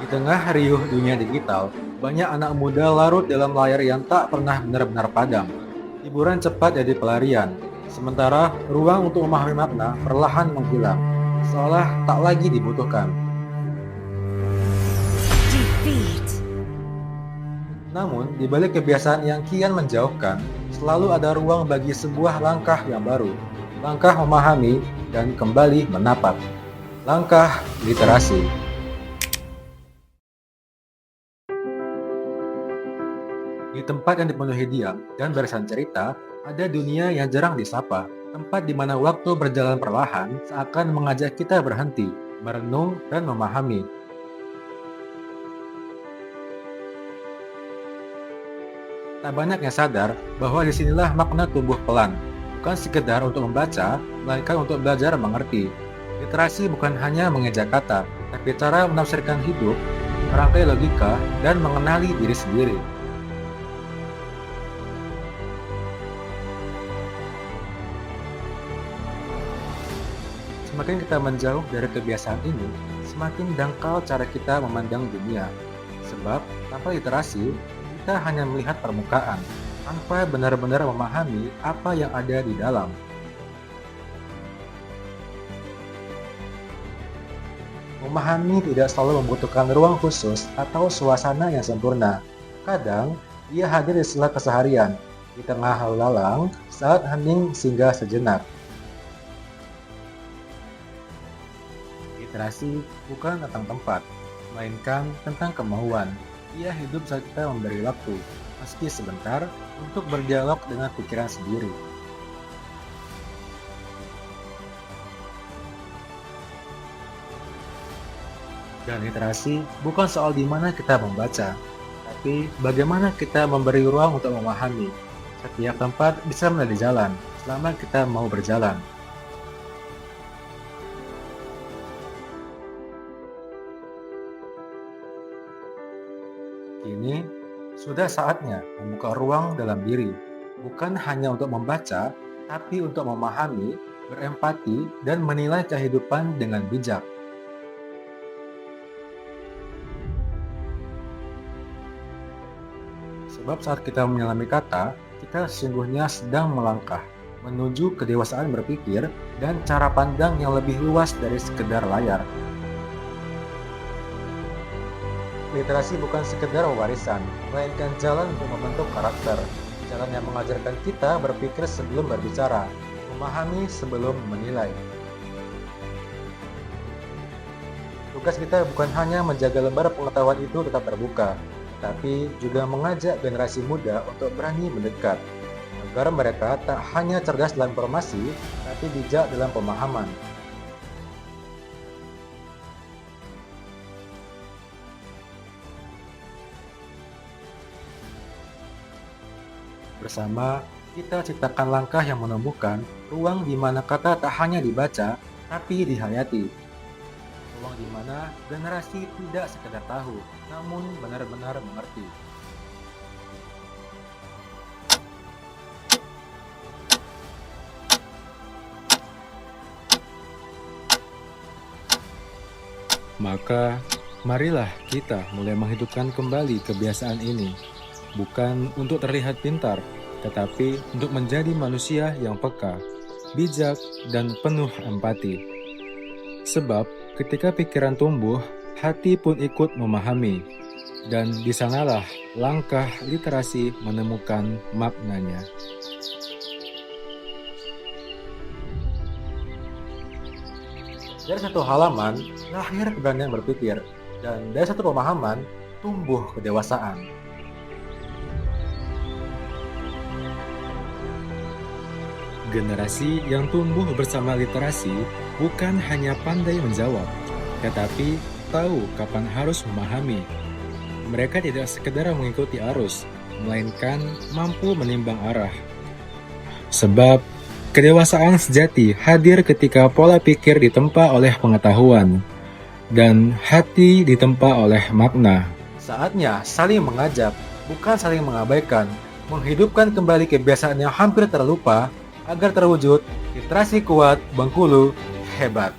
Di tengah riuh dunia digital, banyak anak muda larut dalam layar yang tak pernah benar-benar padam. Hiburan cepat jadi pelarian, sementara ruang untuk memahami makna perlahan menghilang, seolah tak lagi dibutuhkan. Defeat. Namun, di balik kebiasaan yang kian menjauhkan, selalu ada ruang bagi sebuah langkah yang baru. Langkah memahami dan kembali menapak. Langkah literasi. Di tempat yang dipenuhi diam dan barisan cerita, ada dunia yang jarang disapa. Tempat di mana waktu berjalan perlahan seakan mengajak kita berhenti, merenung, dan memahami. Tak banyak yang sadar bahwa disinilah makna tumbuh pelan. Bukan sekedar untuk membaca, melainkan untuk belajar mengerti. Literasi bukan hanya mengeja kata, tapi cara menafsirkan hidup, merangkai logika, dan mengenali diri sendiri. Semakin kita menjauh dari kebiasaan ini, semakin dangkal cara kita memandang dunia. Sebab, tanpa literasi, kita hanya melihat permukaan, tanpa benar-benar memahami apa yang ada di dalam. Memahami tidak selalu membutuhkan ruang khusus atau suasana yang sempurna. Kadang, ia hadir di sela keseharian, di tengah lalu lalang, saat hening singgah sejenak. Literasi bukan tentang tempat, melainkan tentang kemauan. Ia hidup saat kita memberi waktu, meski sebentar, untuk berdialog dengan pikiran sendiri. Dan literasi bukan soal di mana kita membaca, tapi bagaimana kita memberi ruang untuk memahami. Setiap tempat bisa menjadi jalan, selama kita mau berjalan. Kini, sudah saatnya membuka ruang dalam diri, bukan hanya untuk membaca, tapi untuk memahami, berempati, dan menilai kehidupan dengan bijak. Sebab saat kita menyelami kata, kita sesungguhnya sedang melangkah menuju kedewasaan berpikir dan cara pandang yang lebih luas dari sekedar layar. Literasi bukan sekedar warisan, melainkan jalan untuk membentuk karakter. Jalan yang mengajarkan kita berpikir sebelum berbicara, memahami sebelum menilai. Tugas kita bukan hanya menjaga lembar pengetahuan itu tetap terbuka, tapi juga mengajak generasi muda untuk berani mendekat, agar mereka tak hanya cerdas dalam informasi, tapi bijak dalam pemahaman. Bersama, kita ciptakan langkah yang menumbuhkan ruang di mana kata tak hanya dibaca, tapi dihayati. Ruang di mana generasi tidak sekedar tahu, namun benar-benar mengerti. Maka, marilah kita mulai menghidupkan kembali kebiasaan ini, bukan untuk terlihat pintar, tetapi untuk menjadi manusia yang peka, bijak, dan penuh empati. Sebab, ketika pikiran tumbuh, hati pun ikut memahami, dan di sanalah langkah literasi menemukan maknanya. Dari satu halaman, lahir keberanian berpikir, dan dari satu pemahaman, tumbuh kedewasaan. Generasi yang tumbuh bersama literasi bukan hanya pandai menjawab, tetapi tahu kapan harus memahami. Mereka tidak sekedar mengikuti arus, melainkan mampu menimbang arah. Sebab, kedewasaan sejati hadir ketika pola pikir ditempa oleh pengetahuan, dan hati ditempa oleh makna. Saatnya saling mengajak, bukan saling mengabaikan, menghidupkan kembali kebiasaan yang hampir terlupa, agar terwujud literasi kuat Bengkulu hebat.